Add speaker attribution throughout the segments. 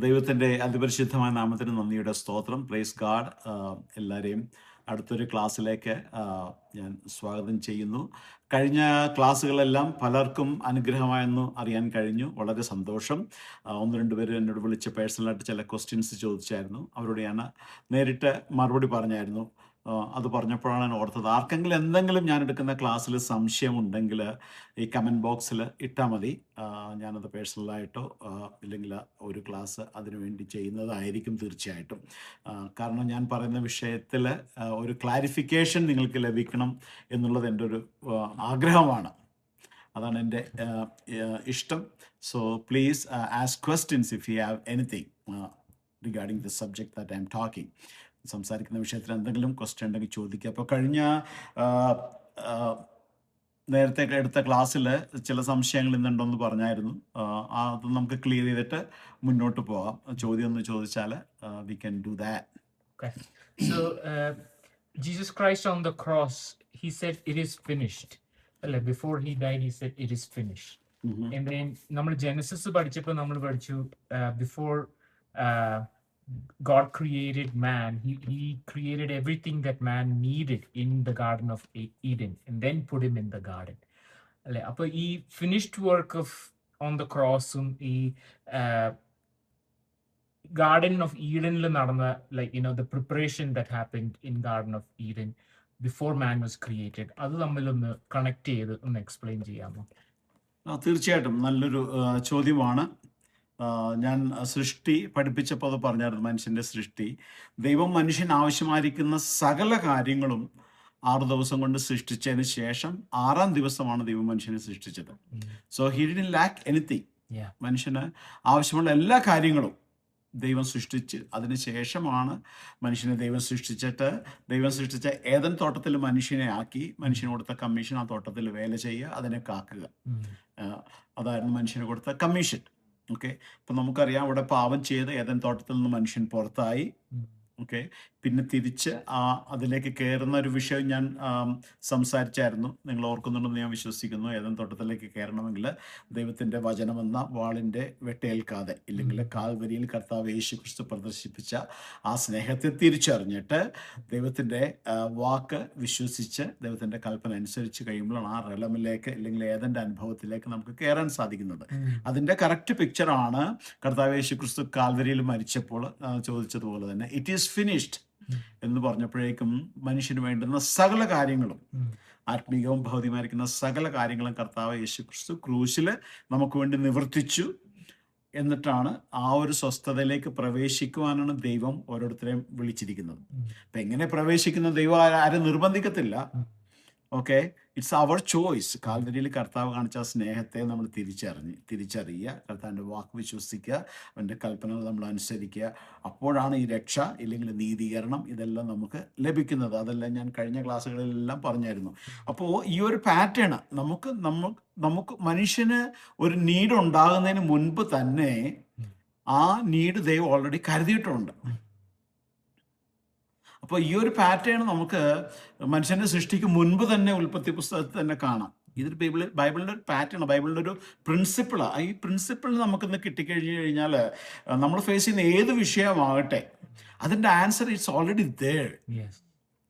Speaker 1: ദൈവത്തിൻ്റെ അതിപരിശുദ്ധമായ നാമത്തിന് നന്ദിയുടെ സ്തോത്രം. Praise God. എല്ലാവരെയും അടുത്തൊരു ക്ലാസ്സിലേക്ക് ഞാൻ സ്വാഗതം ചെയ്യുന്നു. കഴിഞ്ഞ ക്ലാസ്സുകളെല്ലാം പലർക്കും അനുഗ്രഹമായെന്ന് അറിയാൻ കഴിഞ്ഞു. വളരെ സന്തോഷം. ഒന്ന് രണ്ട് പേര് എന്നോട് വിളിച്ച് പേഴ്സണലായിട്ട് ചില ക്വസ്റ്റ്യൻസ് ചോദിച്ചായിരുന്നു. അവരോട് ഞാൻ നേരിട്ട് മറുപടി പറഞ്ഞായിരുന്നു. അത് പറഞ്ഞപ്പോഴാണ് ഞാൻ ഓർത്തത്, ആർക്കെങ്കിലും എന്തെങ്കിലും ഞാൻ എടുക്കുന്ന ക്ലാസ്സിൽ സംശയമുണ്ടെങ്കിൽ ഈ കമൻറ്റ് ബോക്സിൽ ഇട്ടാൽ മതി. ഞാനത് പേഴ്സണലായിട്ടോ ഇല്ലെങ്കിൽ ഒരു ക്ലാസ് അതിനുവേണ്ടി ചെയ്യുന്നതായിരിക്കും തീർച്ചയായിട്ടും. കാരണം ഞാൻ പറയുന്ന വിഷയത്തിൽ ഒരു ക്ലാരിഫിക്കേഷൻ നിങ്ങൾക്ക് ലഭിക്കണം എന്നുള്ളത് എൻ്റെ ഒരു ആഗ്രഹമാണ്. അതാണ് എൻ്റെ ഇഷ്ടം. So please ask questions if you have anything regarding the subject that I am talking. സംസാരിക്കുന്ന വിഷയത്തിൽ എന്തെങ്കിലും ക്വസ്റ്റ്യൻ ഉണ്ടെങ്കിൽ ചോദിക്കുക. അപ്പോൾ കഴിഞ്ഞ നേരത്തെ എടുത്ത ക്ലാസ്സിൽ ചില സംശയങ്ങൾ ഇന്നുണ്ടെന്ന് പറഞ്ഞായിരുന്നു. അത് നമുക്ക് ക്ലിയർ ചെയ്തിട്ട് മുന്നോട്ട് പോകാം. ചോദ്യം ഒന്ന് ചോദിച്ചാൽ we can do that.
Speaker 2: Okay. So, Jesus Christ on the cross, he said, "It is finished." Before he died, he said, "It is finished." And then, നമ്മൾ ജെനസിസ് പഠിച്ചപ്പോൾ നമ്മൾ പഠിച്ചു, before God created man, he created everything that man needed in the Garden of Eden and then put him in the garden. അപ്പോൾ ഈ finished work of on the cross ഈ Garden of Eden നടന്ന, the preparation that happened in Garden of Eden before man was created, അത് തമ്മിലൊന്ന് connect ചെയ്ത് ഒന്ന് explain ചെയ്യാമോ?
Speaker 1: തീർച്ചയായിട്ടും നല്ലൊരു ചോദ്യമാണ്. ഞാൻ സൃഷ്ടി പഠിപ്പിച്ചപ്പോൾ അത് പറഞ്ഞായിരുന്നു. മനുഷ്യൻ്റെ സൃഷ്ടി, ദൈവം മനുഷ്യൻ ആവശ്യമായിരിക്കുന്ന സകല കാര്യങ്ങളും 6 ദിവസം കൊണ്ട് സൃഷ്ടിച്ചതിന് ശേഷം 6-ാം ദിവസമാണ് ദൈവം മനുഷ്യനെ സൃഷ്ടിച്ചത്. So he didn't lack anything. മനുഷ്യന് ആവശ്യമുള്ള എല്ലാ കാര്യങ്ങളും ദൈവം സൃഷ്ടിച്ച് അതിന് ശേഷമാണ് മനുഷ്യനെ ദൈവം സൃഷ്ടിച്ച ഏദൻ തോട്ടത്തിൽ മനുഷ്യനെ ആക്കി, മനുഷ്യന് കൊടുത്ത കമ്മീഷൻ ആ തോട്ടത്തിൽ വേല ചെയ്യുക, അതിനെ കാക്കുക. അതായിരുന്നു മനുഷ്യന് കൊടുത്ത കമ്മീഷൻ. ഓക്കെ, അപ്പം നമുക്കറിയാം, അവിടെ പാപം ചെയ്ത് ഏദൻ തോട്ടത്തിൽ നിന്ന് മനുഷ്യൻ പുറത്തായി. ഓക്കെ, പിന്നെ തിരിച്ച് അതിലേക്ക് കയറുന്ന ഒരു വിഷയം ഞാൻ സംസാരിച്ചായിരുന്നു. നിങ്ങൾ ഓർക്കുന്നുണ്ടെന്ന് ഞാൻ വിശ്വസിക്കുന്നു. ഏദൻ തോട്ടത്തിലേക്ക് കയറണമെങ്കിൽ ദൈവത്തിൻ്റെ വചനമെന്ന വാളിൻ്റെ വെട്ടേൽക്കാതെ, ഇല്ലെങ്കിൽ കാൽവരിയിൽ കർത്താവ് യേശുക്രിസ്തു പ്രദർശിപ്പിച്ച ആ സ്നേഹത്തെ തിരിച്ചറിഞ്ഞിട്ട് ദൈവത്തിൻ്റെ വാക്ക് വിശ്വസിച്ച് ദൈവത്തിൻ്റെ കൽപ്പന അനുസരിച്ച് കഴിയുമ്പോഴാണ് ആ റലമിലേക്ക്, ഇല്ലെങ്കിൽ ഏദൻ്റെ അനുഭവത്തിലേക്ക് നമുക്ക് കയറാൻ സാധിക്കുന്നത്. അതിൻ്റെ കറക്റ്റ് പിക്ചറാണ് കർത്താവ് യേശുക്രിസ്തു കാൽവരിയിൽ മരിച്ചപ്പോൾ ചോദിച്ചതുപോലെ തന്നെ, ഇറ്റ് ഈസ് ഫിനിഷ്ഡ് എന്ന് പറഞ്ഞപ്പോഴേക്കും മനുഷ്യന് വേണ്ടുന്ന സകല കാര്യങ്ങളും, ആത്മീയവും ഭൗതികമായിരിക്കുന്ന സകല കാര്യങ്ങളും കർത്താവ് യേശുക്രിസ്തു ക്രൂശിൽ നമുക്ക് വേണ്ടി നിവർത്തിച്ചു. എന്നിട്ടാണ് ആ ഒരു സ്വസ്ഥതയിലേക്ക് പ്രവേശിക്കുവാനാണ് ദൈവം ഓരോരുത്തരെയും വിളിച്ചിരിക്കുന്നത്. അപ്പം എങ്ങനെ പ്രവേശിക്കുന്ന ദൈവം ആരും നിർബന്ധിക്കത്തില്ല. Okay, it's our choice. കാൽവരിയിൽ കർത്താവ് കാണിച്ച ആ സ്നേഹത്തെ നമ്മൾ തിരിച്ചറിയുക, കർത്താവിൻ്റെ വാക്ക് വിശ്വസിക്കുക, അവൻ്റെ കൽപ്പനകൾ നമ്മൾ അനുസരിക്കുക. അപ്പോഴാണ് ഈ രക്ഷ, ഇല്ലെങ്കിൽ നീതീകരണം, ഇതെല്ലാം നമുക്ക് ലഭിക്കുന്നത്. അതെല്ലാം ഞാൻ കഴിഞ്ഞ ക്ലാസ്സുകളിലെല്ലാം പറഞ്ഞായിരുന്നു. അപ്പോൾ ഈ ഒരു പാറ്റേൺ നമുക്ക് മനുഷ്യന് ഒരു നീഡ് ഉണ്ടാകുന്നതിന് മുൻപ് തന്നെ ആ നീഡ് ദൈവം ഓൾറെഡി കരുതിയിട്ടുണ്ട്. അപ്പോൾ ഈ ഒരു പാറ്റേൺ നമുക്ക് മനുഷ്യൻ്റെ സൃഷ്ടിക്ക് മുൻപ് തന്നെ ഉൽപ്പത്തി പുസ്തകത്തിൽ തന്നെ കാണാം. ഇതൊരു ബൈബിളിൻ്റെ ഒരു പാറ്റേൺ, ബൈബിളിൻ്റെ ഒരു പ്രിൻസിപ്പിളാണ്. ഈ പ്രിൻസിപ്പിൾ നമുക്കിന്ന് കിട്ടിക്കഴിഞ്ഞു കഴിഞ്ഞാൽ നമ്മൾ ഫേസ് ചെയ്യുന്ന ഏത് വിഷയമാകട്ടെ, അതിൻ്റെ ആൻസർ ഇറ്റ്സ് ഓൾറെഡി ദേർ.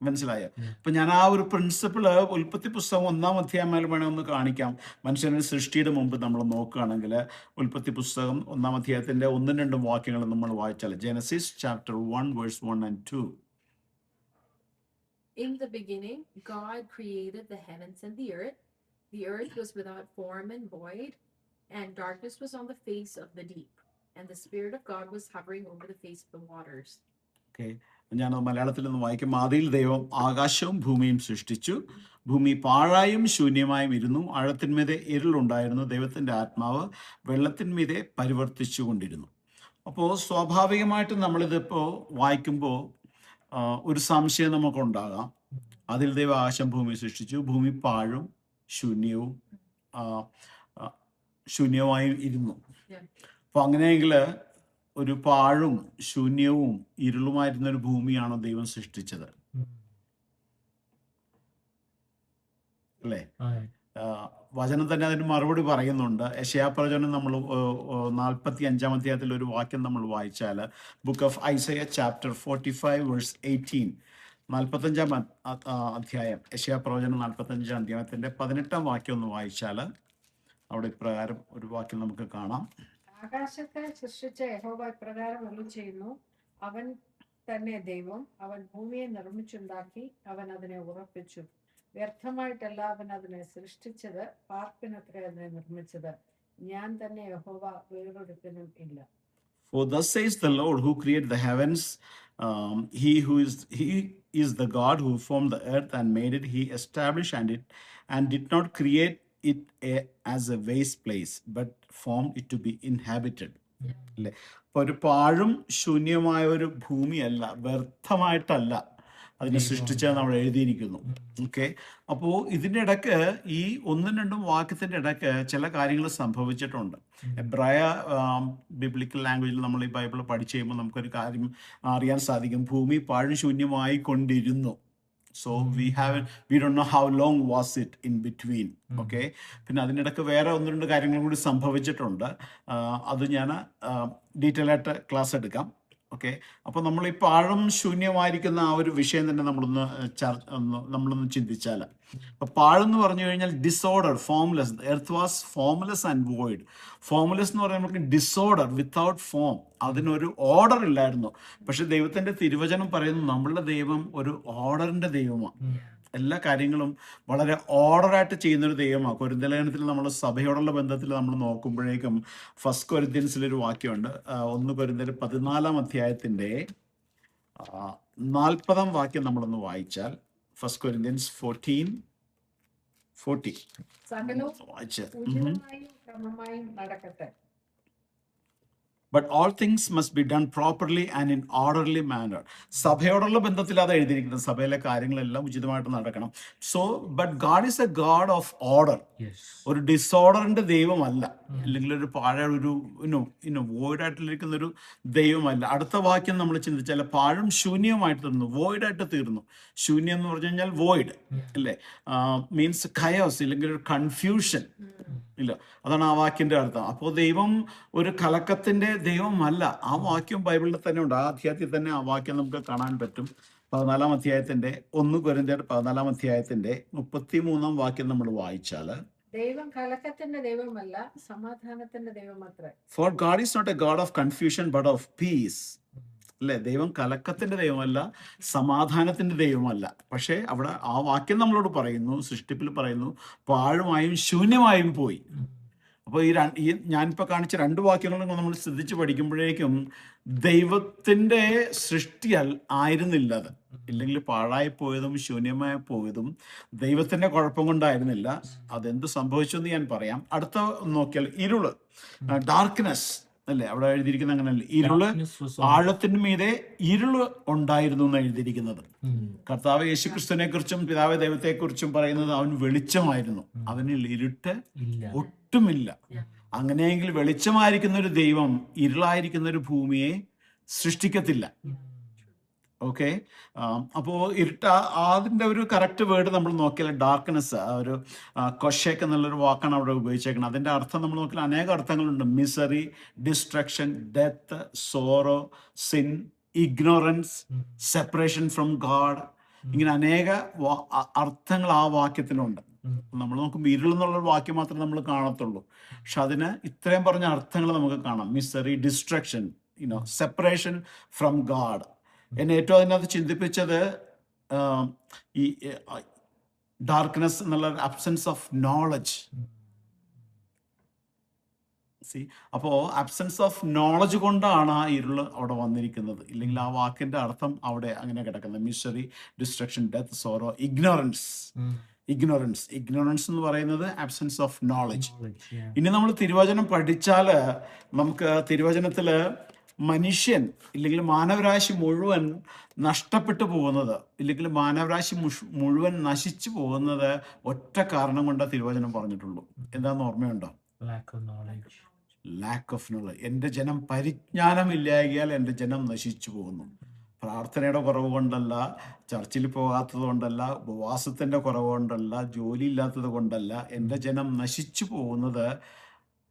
Speaker 1: മനസ്സിലായോ? അപ്പം ഞാൻ ആ ഒരു പ്രിൻസിപ്പിൾ ഉൽപ്പത്തി പുസ്തകം 1-ാം അധ്യായം വേണേൽ ഒന്ന് കാണിക്കാം. മനുഷ്യൻ്റെ സൃഷ്ടിയുടെ മുമ്പ് നമ്മൾ നോക്കുകയാണെങ്കിൽ ഉൽപ്പത്തി പുസ്തകം 1-ാം അധ്യായത്തിൻ്റെ 1-2 വാക്യങ്ങൾ നമ്മൾ വായിച്ചാൽ, Genesis chapter 1 verse 1 and 2.
Speaker 3: In the beginning, God created the heavens and the earth. The earth was without form and void, and darkness was on the face of the deep. And the Spirit of God was hovering over the face of the waters.
Speaker 1: Okay. ഞാൻ മലയാളത്തിൽ നിന്ന് വായിക്കും. ആദിയിൽ ദൈവം ആകാശവും ഭൂമിയും സൃഷ്ടിച്ചു. ഭൂമി പാഴായും ശൂന്യമായും ഇരുന്നു. ആഴത്തിന്മീതെ ഇരുളുണ്ടായിരുന്നു. ദൈവത്തിൻ്റെ ആത്മാവ് വെള്ളത്തിന്മീതെ പരിവർത്തിച്ചു കൊണ്ടിരുന്നു. അപ്പോൾ സ്വാഭാവികമായിട്ടും നമ്മളിതിപ്പോൾ വായിക്കുമ്പോൾ ഒരു സംശയം നമുക്കുണ്ടാകാം. അതിൽ ദൈവം ആകാശം ഭൂമി സൃഷ്ടിച്ചു, ഭൂമി പാഴും ശൂന്യവുമായി ഇരുന്നു. അപ്പോൾ അങ്ങനെയെങ്കിൽ ഒരു പാഴും ശൂന്യവും ഇരുളുമായിരുന്ന ഒരു ഭൂമിയാണോ ദൈവം സൃഷ്ടിച്ചത്? അല്ലേ? വചനം തന്നെ അതിന് മറുപടി പറയുന്നുണ്ട്. യെശയ്യാപ്രവചനം നമ്മൾ 45-ാം അധ്യായത്തിൽ ഒരു വാക്യം നമ്മൾ വായിച്ചാൽ, book of Isaiah chapter 45 verse 18, 45-ാം അധ്യായം, യെശയ്യാപ്രവചനം 45-ാം അധ്യായത്തിൻ്റെ 18-ാം വാക്യം ഒന്ന് വായിച്ചാൽ അവിടെ ഇപ്രകാരം ഒരു വാക്യം നമുക്ക് കാണാം.
Speaker 4: ആകാശത്തെ സൃഷ്ടിച്ച യഹോവ ഇപ്രകാരം അരുളിച്ചെയ്യുന്നു, അവൻ തന്നെ ദൈവം, അവൻ ഭൂമിയെ നിർമ്മിച്ചുണ്ടാക്കി, അവൻ അതിനെ ഉറപ്പിച്ചു. വ്യർത്ഥമായിട്ടല്ല അവൻ അതിനെ സൃഷ്ടിച്ചത്, പാർപ്പിനത്രേ അതിനെ നിർമ്മിച്ചത്. ഞാൻ തന്നെ യഹോവ, വേറൊരുത്തനും ഇല്ല.
Speaker 1: For thus says the Lord who created the heavens, he is the God who formed the earth and made it. He established and did not create it as a waste place, but formed it to be inhabited. അല്ലേ? അപ്പോൾ ഒരു പാഴും ശൂന്യമായ ഒരു ഭൂമിയല്ല, വ്യർത്ഥമായിട്ടല്ല അതിനെ സൃഷ്ടിച്ചത് നമ്മൾ എഴുതിയിരിക്കുന്നു. Okay, അപ്പോൾ ഇതിൻ്റെ ഇടയ്ക്ക് ഈ 1-2 വാക്യത്തിൻ്റെ ഇടയ്ക്ക് ചില കാര്യങ്ങൾ സംഭവിച്ചിട്ടുണ്ട്. എബ്രായ ബിബ്ലിക്കൽ ലാംഗ്വേജിൽ നമ്മൾ ഈ ബൈബിൾ പഠിച്ചു കഴിയുമ്പോൾ നമുക്കൊരു കാര്യം അറിയാൻ സാധിക്കും. ഭൂമി പാഴും ശൂന്യമായി കൊണ്ടിരുന്നു. So we don't know how long was it in between. Okay, പിന്നെ അതിനിടയ്ക്ക് വേറെ 1-2 കാര്യങ്ങൾ കൂടി സംഭവിച്ചിട്ടുണ്ട്. അത് ഞാൻ ഡീറ്റെയിൽ ആയിട്ട് ക്ലാസ് എടുക്കാം. ഓക്കെ, അപ്പോൾ നമ്മൾ ഈ പാഴും ശൂന്യമായിരിക്കുന്ന ആ ഒരു വിഷയം തന്നെ നമ്മളൊന്ന് ചിന്തിച്ചാൽ, അപ്പോൾ പാഴെന്ന് പറഞ്ഞു കഴിഞ്ഞാൽ disorder, formless. Earth was formless and void. Formless എന്ന് പറയുമ്പോൾ നമുക്ക് ഡിസോർഡർ, വിത്തൗട്ട് ഫോം, അതിനൊരു ഓർഡർ ഇല്ലായിരുന്നു. പക്ഷെ ദൈവത്തിൻ്റെ തിരുവചനം പറയുന്നു നമ്മളുടെ ദൈവം ഒരു ഓർഡറിൻ്റെ ദൈവമാണ്. എല്ലാ കാര്യങ്ങളും വളരെ ഓർഡറായിട്ട് ചെയ്യുന്നൊരു ദൈവമാണ്. കൊരിന്ത്യലേഖനത്തിൽ നമ്മൾ സഭയോടുള്ള ബന്ധത്തിൽ നമ്മൾ നോക്കുമ്പോഴേക്കും 1 കൊരിന്ത്യൻസിലൊരു വാക്യമുണ്ട്. 1 കൊരിന്ത്യർ 14-ാം അധ്യായത്തിൻ്റെ 40-ാം വാക്യം നമ്മളൊന്ന് വായിച്ചാൽ, 1 കൊരിന്ത്യൻസ് 14:40
Speaker 4: സകലവും
Speaker 1: വായിച്ച്.
Speaker 4: ഉചിതമായും ക്രമമായും നടക്കട്ടെ.
Speaker 1: But all things must be done properly and in orderly manner. സഭയോടുള്ള ബന്ധത്തിൽ അത് എഴുതിയിരിക്കുന്നത്. സഭയിലെ കാര്യങ്ങളെല്ലാം ഉചിതമായിട്ട് നടക്കണം. So but God is A God of order. ഒരു ഡിസോർഡറിന്റെ ദൈവമല്ല, അല്ലെങ്കിൽ ഒരു പഴയ ഒരു വോയിഡായിട്ടിരിക്കുന്ന ഒരു ദൈവമല്ല. അടുത്ത വാക്യം നമ്മൾ ചിന്തിച്ചാൽ പാഴും ശൂന്യമായിട്ട് തീർന്നു, വോയിഡായിട്ട് തീർന്നു. ശൂന്യം എന്ന് പറഞ്ഞു കഴിഞ്ഞാൽ വോയിഡ് അല്ലേ, മീൻസ് കയോസ്, ഇല്ലെങ്കിൽ ഒരു കൺഫ്യൂഷൻ ഇല്ല. അതാണ് ആ വാക്യന്റെ അർത്ഥം. അപ്പോൾ ദൈവം ഒരു കലക്കത്തിന്റെ ദൈവമല്ല. ആ വാക്യം ബൈബിളിൽ തന്നെ ഉണ്ട്. ആ അധ്യായത്തിൽ തന്നെ ആ വാക്യം നമുക്ക് കാണാൻ പറ്റും. 14-ാം അധ്യായത്തിന്റെ 1 കൊരിന്ത്യർ 14-ാം അധ്യായത്തിന്റെ 33-ാം വാക്യം നമ്മൾ വായിച്ചാൽ,
Speaker 4: ദൈവം കലക്കത്തിന്റെ ദൈവമല്ല, സമാധാനത്തിന്റെ ദൈവമത്രേ.
Speaker 1: For God is not a God of confusion but of peace. അല്ലേ, ദൈവം കലക്കത്തിന്റെ ദൈവമല്ല, സമാധാനത്തിന്റെ ദൈവമല്ല. പക്ഷേ അവിടെ ആ വാക്യം നമ്മളോട് പറയുന്നു, സൃഷ്ടിപ്പിൽ പറയുന്നു, പാഴുമായും ശൂന്യമായും പോയി. അപ്പോൾ ഈ ഞാനിപ്പോൾ കാണിച്ച 2 വാക്യങ്ങളും നമ്മൾ ശ്രദ്ധിച്ച് പഠിക്കുമ്പോഴേക്കും ദൈവത്തിൻ്റെ സൃഷ്ടി ആയിരുന്നില്ല അത്. ഇല്ലെങ്കിൽ പാഴായി പോയതും ശൂന്യമായി പോയതും ദൈവത്തിൻ്റെ കുഴപ്പം കൊണ്ടായിരുന്നില്ല. അതെന്ത് സംഭവിച്ചു എന്ന് ഞാൻ പറയാം. അടുത്ത നോക്കിയാൽ ഇരുള്, ഡാർക്ക്നെസ് അല്ലേ, അവിടെ എഴുതിയിരിക്കുന്ന അങ്ങനെയല്ലേ, ഇരുള്, ആഴത്തിന് മീതെ ഇരുള് ഉണ്ടായിരുന്നു എന്ന് എഴുതിയിരിക്കുന്നത്. കർത്താവ് യേശുക്രിസ്തുവിനെ കുറിച്ചും പിതാവ് ദൈവത്തെ കുറിച്ചും പറയുന്നത് അവൻ വെളിച്ചമായിരുന്നു, അവനിൽ ഇരുട്ട് ഒട്ടുമില്ല. അങ്ങനെയെങ്കിൽ വെളിച്ചമായിരിക്കുന്ന ഒരു ദൈവം ഇരുളായിരിക്കുന്ന ഒരു ഭൂമിയെ സൃഷ്ടിക്കത്തില്ല. ഓക്കെ, അപ്പോൾ അതിൻ്റെ ഒരു കറക്റ്റ് വേർഡ് നമ്മൾ നോക്കിയാൽ ഡാർക്ക്നെസ്, ഒരു കൊഷേക്ക് എന്നുള്ളൊരു വാക്കാണ് അവിടെ ഉപയോഗിച്ചേക്കുന്നത്. അതിൻ്റെ അർത്ഥം നമ്മൾ നോക്കിയാൽ അനേക അർത്ഥങ്ങളുണ്ട്. Misery, destruction, death, sorrow, sin, ignorance, separation from God, ഇങ്ങനെ അനേക അർത്ഥങ്ങൾ ആ വാക്യത്തിനുണ്ട്. നമ്മൾ നോക്കുമ്പോൾ ഇരുൾ എന്നുള്ളൊരു വാക്യം മാത്രമേ നമ്മൾ കാണത്തുള്ളൂ. പക്ഷെ അതിന് ഇത്രയും പറഞ്ഞ അർത്ഥങ്ങൾ നമുക്ക് കാണാം. Misery, destruction, separation from God. എന്നെ ഏറ്റവും അതിനകത്ത് ചിന്തിപ്പിച്ചത് ഈ ഡാർക്ക്നെസ് എന്നുള്ള അബ്സെൻസ് ഓഫ് നോളജ്. അപ്പോൾ അബ്സെൻസ് ഓഫ് നോളജ് കൊണ്ടാണ് ആ ഇരുള് അവിടെ വന്നിരിക്കുന്നത്. ഇല്ലെങ്കിൽ ആ വാക്കിന്റെ അർത്ഥം അവിടെ അങ്ങനെ കിടക്കുന്നത്. Mystery, destruction, death, sorrow, ignorance. Ignorance എന്ന് പറയുന്നത് ആബ്സെൻസ് ഓഫ് നോളജ്. ഇനി നമ്മൾ തിരുവചനം പഠിച്ചാൽ നമുക്ക് തിരുവചനത്തില് മനുഷ്യൻ ഇല്ലെങ്കിൽ മാനവരാശി മുഴുവൻ നഷ്ടപ്പെട്ടു പോകുന്നത്, ഇല്ലെങ്കിൽ മാനവരാശി മുഴുവൻ നശിച്ചു പോകുന്നത് ഒറ്റ കാരണം കൊണ്ടാ തിരുവചനം പറഞ്ഞിട്ടുള്ളൂ. എന്താന്ന് ഓർമ്മയുണ്ടോ? Lakh of knowledge. എൻ്റെ ജനം പരിജ്ഞാനമില്ലായകയാൽ എൻ്റെ ജനം നശിച്ചു പോകുന്നു. പ്രാർത്ഥനയുടെ കുറവ് കൊണ്ടല്ല, ചർച്ചിൽ പോകാത്തത് കൊണ്ടല്ല, ഉപവാസത്തിൻ്റെ കുറവ് കൊണ്ടല്ല, ജോലി ഇല്ലാത്തത് കൊണ്ടല്ല എൻ്റെ ജനം നശിച്ചു പോകുന്നത്.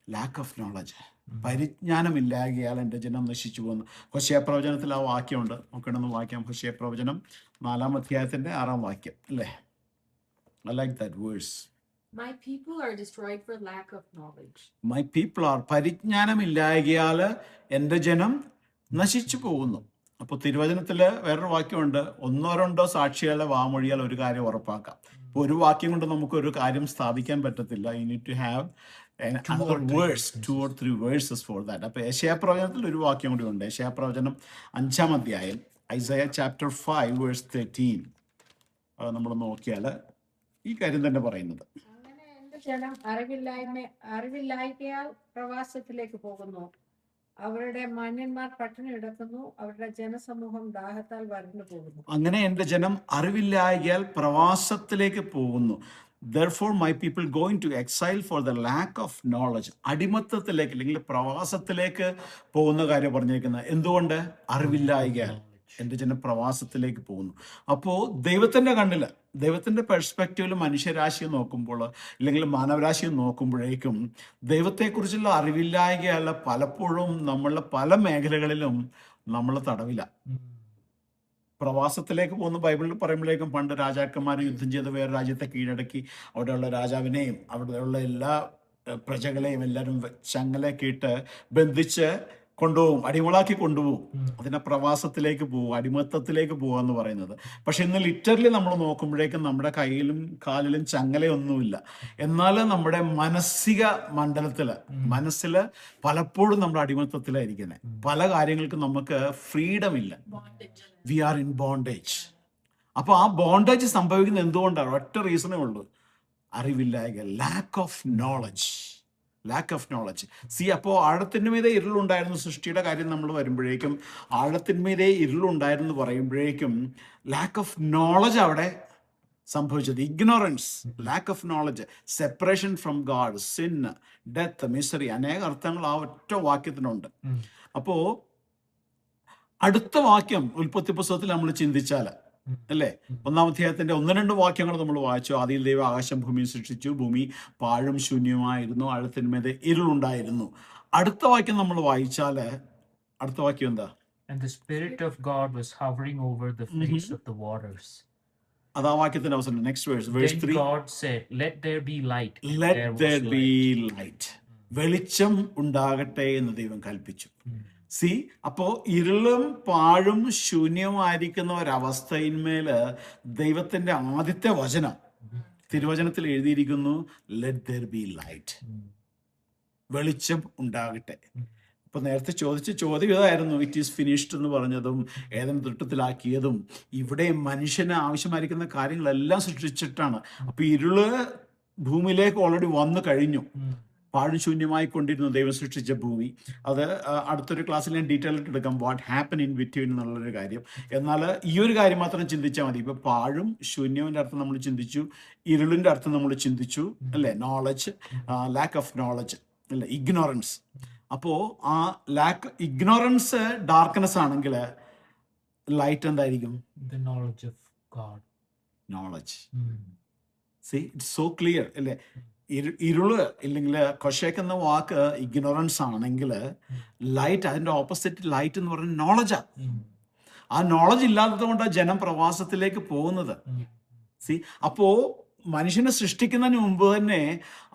Speaker 1: ലാക്ക് ഓഫ് നോളജ്, പരിജ്ഞാനമില്ലാകിയാൽ എൻ്റെ ജനം നശിച്ചു പോകുന്നു. ഹോശേയ പ്രവചനത്തിൽ ആ വാക്യമുണ്ട്, നമുക്കിടന്ന് വാക്യം. ഹോശേയ പ്രവചനം 4-ാം അധ്യായത്തിൻ്റെ 6-ാം വാക്യം അല്ലേ? I like that verse.
Speaker 3: My people are destroyed for lack of knowledge.
Speaker 1: My people are, പരിജ്ഞാനമില്ലാകിയാൽ എൻ്റെ ജനം നശിച്ചു പോകുന്നു. അപ്പോൾ തിരുവചനത്തിൽ വേറൊരു വാക്യമുണ്ട്, 1-2 സാക്ഷികളെ വാമൊഴിയാൽ ഒരു കാര്യം ഉറപ്പാക്കാം. അപ്പോൾ ഒരു വാക്യം കൊണ്ട് നമുക്കൊരു കാര്യം സ്ഥാപിക്കാൻ പറ്റത്തില്ല. You need to have another verse, 2 or 3 verses for that. അപ്പോൾ യെശയ്യാ പ്രവചനത്തിൽ ഒരു വാക്യം കൂടി ഉണ്ട്. യെശയ്യാ പ്രവചനം 5-ാം അധ്യായം, ഐസയ ചാപ്റ്റർ 5 verse 13. നമ്മൾ നോക്കിയാൽ ഈ കാര്യം തന്നെ പറയുന്നത്.
Speaker 4: അങ്ങനെ എന്റെ ജനം അറിവില്ലായ്കയാൽ പ്രവാസത്തിലേക്ക് പോകുന്നു. അവരുടെ മാന്യന്മാർ പട്ടിണി കിടക്കുന്നു. അവരുടെ ജനസമൂഹം ദാഹത്താൽ വരണ്ടു പോകുന്നു.
Speaker 1: അങ്ങനെ എൻ്റെ ജനം അറിവില്ലായ്കയാൽ പ്രവാസത്തിലേക്ക് പോകുന്നു. Therefore my people going to exile for the lack of knowledge. അടിമത്തത്തിലേക്ക് അല്ലെങ്കിൽ പ്രവാസത്തിലേക്ക് പോകുന്ന കാര്യം പറഞ്ഞേക്കുന്നത് എന്തുകൊണ്ട്? അറിവില്ലായ്കയാൽ എൻ്റെ ജനം പ്രവാസത്തിലേക്ക് പോകുന്നു. അപ്പോൾ ദൈവത്തിൻ്റെ കണ്ണിൽ, ദൈവത്തിൻ്റെ പെർസ്പെക്റ്റീവിൽ മനുഷ്യരാശിയെ നോക്കുമ്പോൾ അല്ലെങ്കിൽ മാനവരാശിയെ നോക്കുമ്പോഴേക്കും ദൈവത്തെക്കുറിച്ചുള്ള അറിവില്ലായ്കയല്ല പലപ്പോഴും നമ്മളുടെ പല മേഖലകളിലും നമ്മൾ തടവില്ല. പ്രവാസത്തിലേക്ക് പോകുന്ന ബൈബിളിൽ പറയുമ്പോഴേക്കും പണ്ട് രാജാക്കന്മാർ യുദ്ധം ചെയ്ത് വേറെ രാജ്യത്തെ കീഴടക്കി അവിടെയുള്ള രാജാവിനെയും അവിടെയുള്ള എല്ലാ പ്രജകളെയും എല്ലാവരും ചങ്ങലയൊക്കെ ഇട്ട് ബന്ധിച്ച് കൊണ്ടുപോകും, അടിമകളാക്കി കൊണ്ടുപോകും. അതിനെ പ്രവാസത്തിലേക്ക് പോകും, അടിമത്തത്തിലേക്ക് പോകുക എന്ന് പറയുന്നത്. പക്ഷെ ഇന്ന് ലിറ്ററലി നമ്മൾ നോക്കുമ്പോഴേക്കും നമ്മുടെ കയ്യിലും കാലിലും ചങ്ങലയൊന്നുമില്ല. എന്നാൽ നമ്മുടെ മാനസിക മണ്ഡലത്തിൽ, മനസ്സിൽ പലപ്പോഴും നമ്മുടെ അടിമത്തത്തിലായിരിക്കുന്നത്. പല കാര്യങ്ങൾക്കും നമുക്ക് ഫ്രീഡം ഇല്ല. We are in bondage. അപ്പോൾ ആ ബോണ്ടേജ് സംഭവിക്കുന്നത് എന്തുകൊണ്ടാണ്? ഒറ്റ റീസണേ ഉള്ളൂ, അറിവില്ലായ്ക, lack of knowledge. Lack of knowledge. അപ്പോൾ ആഴത്തിന്മീതെ ഇരുളുണ്ടായിരുന്നു. സൃഷ്ടിയുടെ കാര്യം നമ്മൾ വരുമ്പോഴേക്കും ആഴത്തിന്മീതെ ഇരുളുണ്ടായിരുന്നു പറയുമ്പോഴേക്കും ലാക്ക് ഓഫ് നോളജ് അവിടെ സംഭവിച്ചത്. Ignorance, lack of knowledge, separation from God, sin, death, misery, അനേക അർത്ഥങ്ങൾ ആ ഒറ്റ വാക്യത്തിനുണ്ട്. അപ്പോൾ അടുത്ത വാക്യം ഉൽപ്പത്തി പുസ്തകത്തിൽ നമ്മൾ ചിന്തിച്ചാൽ അല്ലേ, 1-ാം അധ്യായത്തിന്റെ 1-2 വാക്യങ്ങൾ നമ്മൾ വായിച്ചു. ആദിയിൽ ദൈവം ആകാശം ഭൂമിയെ സൃഷ്ടിച്ചു, ഭൂമി പാഴും ശൂന്യമായിരുന്നു, ആഴത്തിന്മേൽ ഇരുളുണ്ടായിരുന്നു. അടുത്ത വാക്യം നമ്മൾ വായിച്ചാൽ അടുത്ത വാക്യം എന്താ?
Speaker 2: And the Spirit of God was hovering over the face of the waters.
Speaker 1: അതാ വാക്യത്തിന്റെ അവസാനം. Next verse, verse
Speaker 2: Then
Speaker 1: 3.
Speaker 2: God said, "Let there be light." And
Speaker 1: Let
Speaker 2: there was
Speaker 1: there be
Speaker 2: light.
Speaker 1: light. വെളിച്ചം ഉണ്ടാകട്ടെ എന്ന് ദൈവം കൽപ്പിച്ചു. അപ്പോൾ ഇരുളും പാഴും ശൂന്യമായിരിക്കുന്ന ഒരവസ്ഥയിന്മേല് ദൈവത്തിന്റെ ആദ്യത്തെ വചനം തിരുവചനത്തിൽ എഴുതിയിരിക്കുന്നു, ലെറ്റ് ദെർ ബി ലൈറ്റ്, വെളിച്ചം ഉണ്ടാകട്ടെ. അപ്പൊ നേരത്തെ ചോദിച്ച ചോദ്യം ഇതായിരുന്നു, ഇറ്റ് ഈസ് ഫിനിഷ്ഡ് എന്ന് പറഞ്ഞതും ഏതൻ തോട്ടത്തിലാക്കിയതും ഇവിടെ മനുഷ്യന് ആവശ്യമായിരിക്കുന്ന കാര്യങ്ങളെല്ലാം സൃഷ്ടിച്ചിട്ടാണ്. അപ്പൊ ഇരുള് ഭൂമിയിലേക്ക് ഓൾറെഡി വന്നു കഴിഞ്ഞു. പാഴും ശൂന്യമായി കൊണ്ടിരുന്നു ദൈവം സൃഷ്ടിച്ച ഭൂമി. അത് അടുത്തൊരു ക്ലാസ്സിൽ ഞാൻ ഡീറ്റെയിൽ ആയിട്ട് എടുക്കാം, വാട്ട് ഹാപ്പൻ ഇൻ ബിറ്റ്വീൻ എന്നുള്ളൊരു കാര്യം. എന്നാൽ ഈ ഒരു കാര്യം മാത്രം ചിന്തിച്ചാൽ മതി. ഇപ്പൊ പാഴും ശൂന്യവിന്റെ അർത്ഥം നമ്മൾ ചിന്തിച്ചു, ഇരുളിന്റെ അർത്ഥം നമ്മൾ ചിന്തിച്ചു അല്ലേ, നോളജ്, ലാക്ക് ഓഫ് നോളജ് അല്ലെ, ഇഗ്നോറൻസ്. അപ്പോ ആ ഇഗ്നോറൻസ് ഡാർക്ക്നെസ് ആണെങ്കിൽ ലൈറ്റ് എന്തായിരിക്കും?
Speaker 2: The knowledge of God.
Speaker 1: Knowledge. See, it's so clear അല്ലേ. ഇരുള് ഇല്ലെങ്കിൽ കൊഷേക്ക് എന്ന വാക്ക് ഇഗ്നോറൻസ് ആണെങ്കിൽ ലൈറ്റ്, അതിന്റെ ഓപ്പോസിറ്റ് ലൈറ്റ് എന്ന് പറയുന്നത് നോളജാ. ആ നോളജ് ഇല്ലാത്തത് കൊണ്ടാണ് ജനം പ്രവാസത്തിലേക്ക് പോകുന്നത്. അപ്പോ മനുഷ്യനെ സൃഷ്ടിക്കുന്നതിന് മുമ്പ് തന്നെ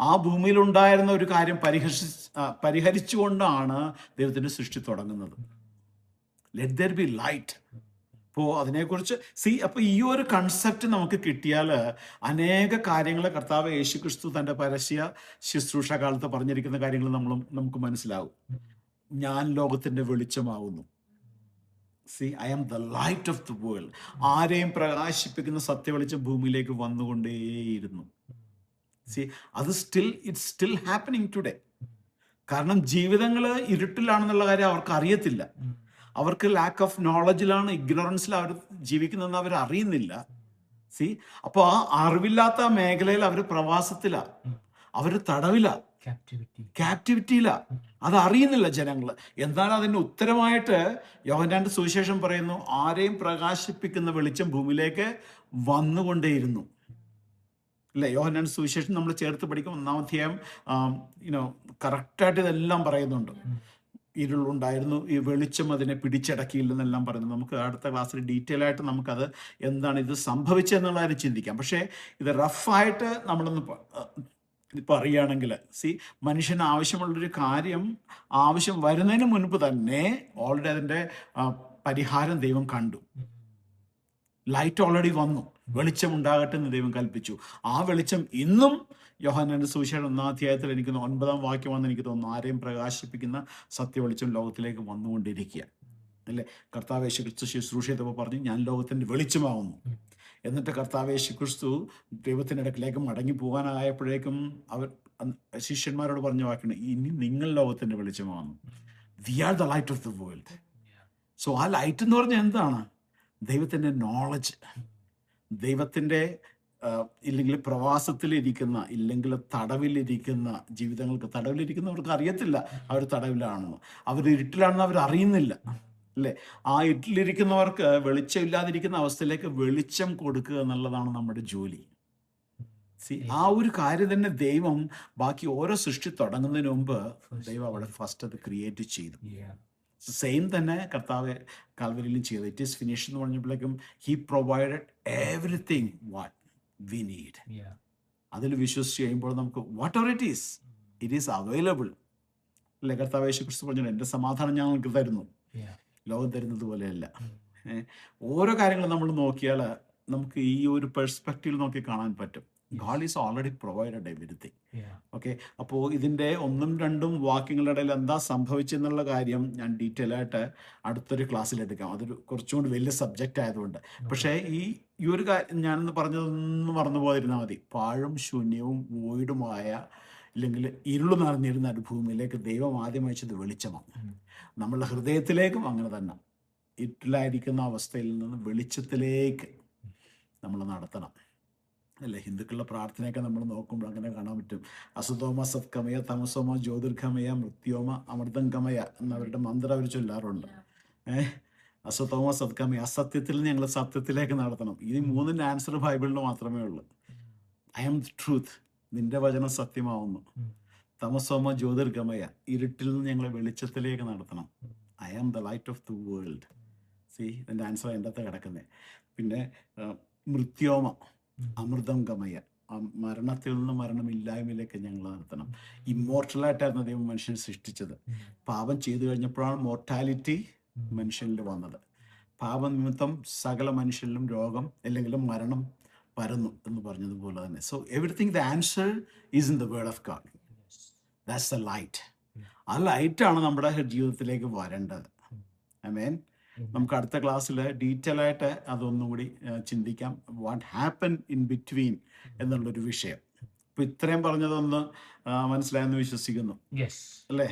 Speaker 1: ആ ഭൂമിയിൽ ഉണ്ടായിരുന്ന ഒരു കാര്യം പരിഹരിച്ചുകൊണ്ടാണ് ദൈവത്തിന്റെ സൃഷ്ടി തുടങ്ങുന്നത്. Let there B light. അപ്പോൾ അതിനെക്കുറിച്ച് അപ്പോൾ ഈ ഒരു കൺസെപ്റ്റ് നമുക്ക് കിട്ടിയാൽ അനേക കാര്യങ്ങൾ കർത്താവ് യേശു ക്രിസ്തു തൻ്റെ പരസ്യ ശുശ്രൂഷ കാലത്ത് പറഞ്ഞിരിക്കുന്ന കാര്യങ്ങൾ നമുക്ക് മനസ്സിലാവും. ഞാൻ ലോകത്തിൻ്റെ വെളിച്ചമാവുന്നു. I am the light of the world. ആരെയും പ്രകാശിപ്പിക്കുന്ന സത്യവെളിച്ചം ഭൂമിയിലേക്ക് വന്നുകൊണ്ടേയിരുന്നു. അത് ഇറ്റ്സ് സ്റ്റിൽ ഹാപ്പനിങ് ടുഡേ. കാരണം ജീവിതങ്ങൾ ഇരുട്ടിലാണെന്നുള്ള കാര്യം അവർക്ക് അറിയത്തില്ല. അവർക്ക് ലാക്ക് ഓഫ് നോളജിലാണ്, ഇഗ്നോറൻസിൽ അവർ ജീവിക്കുന്നതെന്ന് അവർ അറിയുന്നില്ല. അപ്പോൾ ആ അറിവില്ലാത്ത മേഖലയിൽ അവർ പ്രവാസത്തിലാ, അവർ തടവില, ക്യാപ്റ്റിവിറ്റിയില. അത് അറിയുന്നില്ല ജനങ്ങൾ. എന്നാൽ അതിന് ഉത്തരമായിട്ട് യോഹന്നാന്റെ സുവിശേഷം പറയുന്നു, ആരെയും പ്രകാശിപ്പിക്കുന്ന വെളിച്ചം ഭൂമിയിലേക്ക് വന്നുകൊണ്ടേയിരുന്നു. അല്ലേ? യോഹന്നാന്റെ സുവിശേഷം നമ്മൾ ചേർത്ത് പഠിക്കും. 1-ാം അധ്യായം കറക്റ്റായിട്ട് ഇതെല്ലാം പറയുന്നുണ്ട്. ഇരുളുണ്ടായിരുന്നു, ഈ വെളിച്ചം അതിനെ പിടിച്ചടക്കിയില്ലെന്നെല്ലാം പറയുന്നു. നമുക്ക് അടുത്ത ക്ലാസ്സിൽ ഡീറ്റെയിൽ ആയിട്ട് നമുക്കത് എന്താണ് ഇത് സംഭവിച്ചതെന്നുള്ള കാര്യം ചിന്തിക്കാം. പക്ഷേ ഇത് റഫായിട്ട് നമ്മളൊന്ന് പറയുകയാണെങ്കിൽ, മനുഷ്യന് ആവശ്യമുള്ളൊരു കാര്യം ആവശ്യം വരുന്നതിന് മുൻപ് തന്നെ ഓൾറെഡി അതിൻ്റെ പരിഹാരം ദൈവം കണ്ടു. ലൈറ്റ് ഓൾറെഡി വന്നു, വെളിച്ചം ഉണ്ടാകട്ടെ എന്ന് ദൈവം കൽപ്പിച്ചു. ആ വെളിച്ചം ഇന്നും യോഹന്നാന്റെ സുവിശേഷം 1-ാം അധ്യായത്തിൽ എനിക്ക് 9-ാം വാക്യമാണെന്ന് എനിക്ക് തോന്നുന്നു, ആരെയും പ്രകാശിപ്പിക്കുന്ന സത്യവെളിച്ചം ലോകത്തിലേക്ക് വന്നുകൊണ്ടിരിക്കുക. അല്ലേ? കർത്താവ് യേശുക്രിസ്തു ശുശ്രൂഷ ചെയ്തപ്പോൾ പറഞ്ഞു, ഞാൻ ലോകത്തിൻ്റെ വെളിച്ചമാവുന്നു. എന്നിട്ട് കർത്താവ് യേശുക്രിസ്തു ദൈവത്തിൻ്റെ അടുക്കിലേക്ക് മടങ്ങി പോകാനായപ്പോഴേക്കും അവർ ശിഷ്യന്മാരോട് പറഞ്ഞ വാക്കാണ്, ഇനി നിങ്ങൾ ലോകത്തിൻ്റെ വെളിച്ചമാവുന്നു. We are the light of the world. So ആ ലൈറ്റ് എന്ന് പറഞ്ഞാൽ എന്താണ്? ദൈവത്തിൻ്റെ നോളജ്, ദൈവത്തിൻ്റെ ഇല്ലെങ്കിൽ പ്രവാസത്തിലിരിക്കുന്ന, ഇല്ലെങ്കിൽ തടവിലിരിക്കുന്ന ജീവിതങ്ങൾക്ക്, തടവിലിരിക്കുന്നവർക്ക് അറിയത്തില്ല അവർ തടവിലാണെന്ന്, അവർ ഇരുട്ടിലാണെന്ന് അവർ അറിയുന്നില്ല. അല്ലേ? ആ ഇരുട്ടിലിരിക്കുന്നവർക്ക് വെളിച്ചമില്ലാതിരിക്കുന്ന അവസ്ഥയിലേക്ക് വെളിച്ചം കൊടുക്കുക എന്നുള്ളതാണ് നമ്മുടെ ജോലി. ആ ഒരു കാര്യം തന്നെ ദൈവം ബാക്കി ഓരോ സൃഷ്ടി തുടങ്ങുന്നതിന് മുമ്പ് ദൈവം അവിടെ ഫസ്റ്റ് അത് ക്രിയേറ്റ് ചെയ്തു. സെയിം തന്നെ കർത്താവ് കാൽവരിയിലും ചെയ്തു. ഇറ്റ് ഈസ് ഫിനിഷ് എന്ന് പറഞ്ഞപ്പോഴേക്കും he provided everything what we need. അതിൽ വിശ്വസിച്ച് കഴിയുമ്പോൾ നമുക്ക് whatever it is available. അല്ലേ? കർത്താവ് യേശുക്രിസ്തു പറഞ്ഞു, എൻ്റെ സമാധാനം ഞാൻ നിങ്ങൾക്ക് തരുന്നു, ലോകം തരുന്നത് പോലെയല്ല. ഓരോ കാര്യങ്ങളും നമ്മൾ നോക്കിയാൽ നമുക്ക് ഈ ഒരു പെർസ്പെക്റ്റീവ് നോക്കി കാണാൻ പറ്റും. God is already provided everything. Okay, അപ്പോൾ ഇതിൻ്റെ 1-2 വാക്യങ്ങളുടെ ഇടയിൽ എന്താ സംഭവിച്ചെന്നുള്ള കാര്യം ഞാൻ ഡീറ്റെയിൽ ആയിട്ട് അടുത്തൊരു ക്ലാസ്സിൽ എടുക്കാം. അതൊരു കുറച്ചുകൂടി വലിയ സബ്ജക്റ്റ് ആയതുകൊണ്ട്. പക്ഷേ ഈ ഒരു കാര്യം ഞാനൊന്ന് പറഞ്ഞതൊന്നും മറന്നു പോയിരുന്നാൽ മതി. പാഴും ശൂന്യവും വോയിഡുമായ, ഇല്ലെങ്കിൽ ഇരുള് നിറഞ്ഞിരുന്ന ഒരു ഭൂമിയിലേക്ക് ദൈവം ആദ്യം അയച്ചത് വെളിച്ചമാണ്. നമ്മളുടെ ഹൃദയത്തിലേക്കും അങ്ങനെ തന്നെ ഇരുട്ടിലായിരിക്കുന്ന അവസ്ഥയിൽ നിന്ന് വെളിച്ചത്തിലേക്ക് നമ്മൾ നടത്തണം. അല്ലേ? ഹിന്ദുക്കളുടെ പ്രാർത്ഥനയൊക്കെ നമ്മൾ നോക്കുമ്പോൾ അങ്ങനെ കാണാൻ പറ്റും. അസുതോമ സത്കമയ, തമസോമ ജ്യോതിർഗമയ, മൃത്യോമ അമൃതംഗമയ എന്നവരുടെ മന്ത്രം അവർ ചൊല്ലാറുണ്ട്. അസുതോമ സത്കമയ, അസത്യത്തിൽ ഞങ്ങൾ സത്യത്തിലേക്ക് നടത്തണം. ഈ 3 ആൻസർ ബൈബിളിൽ മാത്രമേ ഉള്ളൂ. ഐ ആം ദ ട്രൂത്ത്, നിന്റെ വചനം സത്യമാവുന്നു. തമസോമ ജ്യോതിർഗമയ, ഇരുട്ടിൽ നിന്ന് ഞങ്ങളെ വെളിച്ചത്തിലേക്ക് നടത്തണം. I am the light of the world. ഇതിൻ്റെ ആൻസർ എൻ്റെ അകത്ത് കിടക്കുന്നത്. പിന്നെ മൃത്യോമ അമൃതം ഗമയ, മരണത്തിൽ നിന്ന് മരണമില്ലായ്മയിലേക്ക് ഞങ്ങൾ നടത്തണം. ഇമ്മോർട്ടലായിട്ടായിരുന്നു ദൈവം മനുഷ്യനെ സൃഷ്ടിച്ചത്. പാപം ചെയ്തു കഴിഞ്ഞപ്പോഴാണ് മോർട്ടാലിറ്റി മനുഷ്യനിൽ വന്നത്. പാപനിമിത്തം സകല മനുഷ്യരിലും രോഗം അല്ലെങ്കിൽ മരണം പരന്നു എന്ന് പറഞ്ഞതുപോലെ തന്നെ. So everything the answer is in the word of God. That's the light. ആ ലൈറ്റാണ് നമ്മുടെ ജീവിതത്തിലേക്ക് വരേണ്ടത്. ആമേൻ. നമുക്ക് അടുത്ത ക്ലാസ്സിൽ ഡീറ്റെയിൽ ആയിട്ട് അതൊന്നും കൂടി ചിന്തിക്കാം. വാട്ട് ഹാപ്പൻ ഇൻ ബിറ്റ്വീൻ എന്നുള്ളൊരു വിഷയം. അപ്പോൾ ഇത്രയും പറഞ്ഞതൊന്ന് മനസ്സിലായെന്ന് വിശ്വസിക്കുന്നു. അല്ലേ?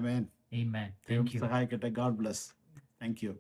Speaker 1: ആമേൻ. ദൈവം സഹായിക്കട്ടെ. God bless. Thank you.